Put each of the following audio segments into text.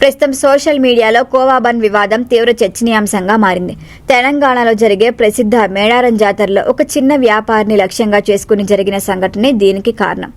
ప్రస్తుతం సోషల్ మీడియాలో కోవా బన్ వివాదం తీవ్ర చర్చనీయాంశంగా మారింది. తెలంగాణలో జరిగే ప్రసిద్ధ మేడారం జాతరలో ఒక చిన్న వ్యాపారిని లక్ష్యంగా చేసుకుని జరిగిన సంఘటనే దీనికి కారణం.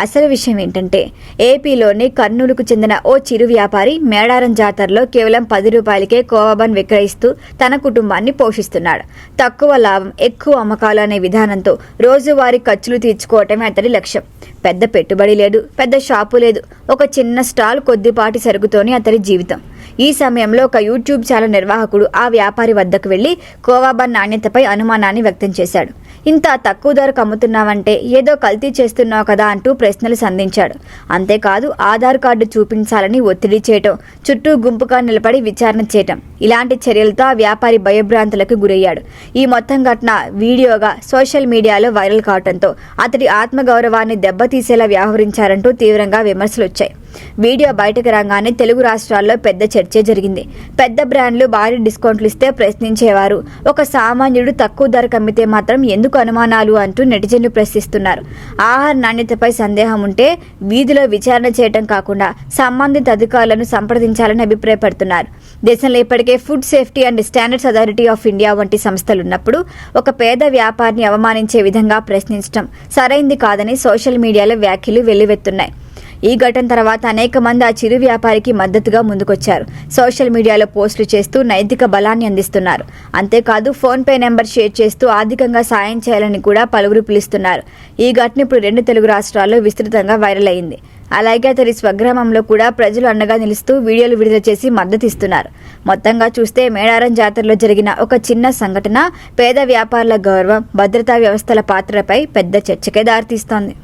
అసలు విషయం ఏంటంటే, ఏపీలోని కర్నూలుకు చెందిన ఓ చిరు వ్యాపారి మేడారం జాతరలో కేవలం 10 రూపాయలకే కోవా బన్ విక్రయిస్తూ తన కుటుంబాన్ని పోషిస్తున్నాడు. తక్కువ లాభం ఎక్కువ అమ్మకాలు అనే విధానంతో రోజువారీ ఖర్చులు తీర్చుకోవటమే అతడి లక్ష్యం. పెద్ద పెట్టుబడి లేదు, పెద్ద షాపు లేదు, ఒక చిన్న స్టాల్, కొద్దిపాటి సరుకుతోనే అతడి జీవితం. ఈ సమయంలో ఒక యూట్యూబ్ ఛానల్ నిర్వాహకుడు ఆ వ్యాపారి వద్దకు వెళ్లి కోవా బన్ నాణ్యతపై అనుమానాన్ని వ్యక్తం చేశాడు. ఇంత తక్కువ ధరకు అమ్ముతున్నావంటే ఏదో కల్తీ చేస్తున్నావు కదా అంటూ ప్రశ్నలు సంధించాడు. అంతేకాదు ఆధార్ కార్డు చూపించాలని ఒత్తిడి చేయటం, చుట్టూ గుంపుగా నిలబడి విచారణ చేయటం, ఇలాంటి చర్యలతో ఆ వ్యాపారి భయభ్రాంతులకు గురయ్యాడు. ఈ మొత్తం ఘటన వీడియోగా సోషల్ మీడియాలో వైరల్ కావడంతో అతడి ఆత్మగౌరవాన్ని దెబ్బతీసేలా వ్యవహరించారంటూ తీవ్రంగా విమర్శలు వచ్చాయి. వీడియో బయటకు రాగానే తెలుగు రాష్ట్రాల్లో పెద్ద చర్చే జరిగింది. పెద్ద బ్రాండ్లు భారీ డిస్కౌంట్లు ఇస్తే ప్రశ్నించేవారు, ఒక సామాన్యుడు తక్కువ ధరకు అమ్మితే మాత్రం ఎందుకు అనుమానాలు అంటూ నెటిజన్లు ప్రశ్నిస్తున్నారు. ఆహార నాణ్యతపై సందేహం ఉంటే వీధిలో విచారణ చేయటం కాకుండా సంబంధిత అధికారులను సంప్రదించాలని అభిప్రాయపడుతున్నారు. దేశంలో ఇప్పటికే food safety and standards authority of India వంటి సంస్థలున్నప్పుడు ఒక పేద వ్యాపారిని అవమానించే విధంగా ప్రశ్నించడం సరైంది కాదని సోషల్ మీడియాలో వ్యాఖ్యలు వెల్లువెత్తున్నాయి. ఈ ఘటన తర్వాత అనేక మంది ఆ చిరు వ్యాపారికి మద్దతుగా ముందుకొచ్చారు. సోషల్ మీడియాలో పోస్టులు చేస్తూ నైతిక బలాన్ని అందిస్తున్నారు. అంతేకాదు ఫోన్పే నెంబర్ షేర్ చేస్తూ ఆర్థికంగా సాయం చేయాలని కూడా పలువురు పిలుస్తున్నారు. ఈ ఘటన ఇప్పుడు 2 తెలుగు రాష్ట్రాల్లో విస్తృతంగా వైరల్ అయింది. అలాగే అతడి స్వగ్రామంలో కూడా ప్రజలు అండగా నిలుస్తూ వీడియోలు విడుదల చేసి మద్దతిస్తున్నారు. మొత్తంగా చూస్తే మేడారం జాతరలో జరిగిన ఒక చిన్న సంఘటన పేద వ్యాపారుల గౌరవం, భద్రతా వ్యవస్థల పాత్రపై పెద్ద చర్చకే దారితీస్తోంది.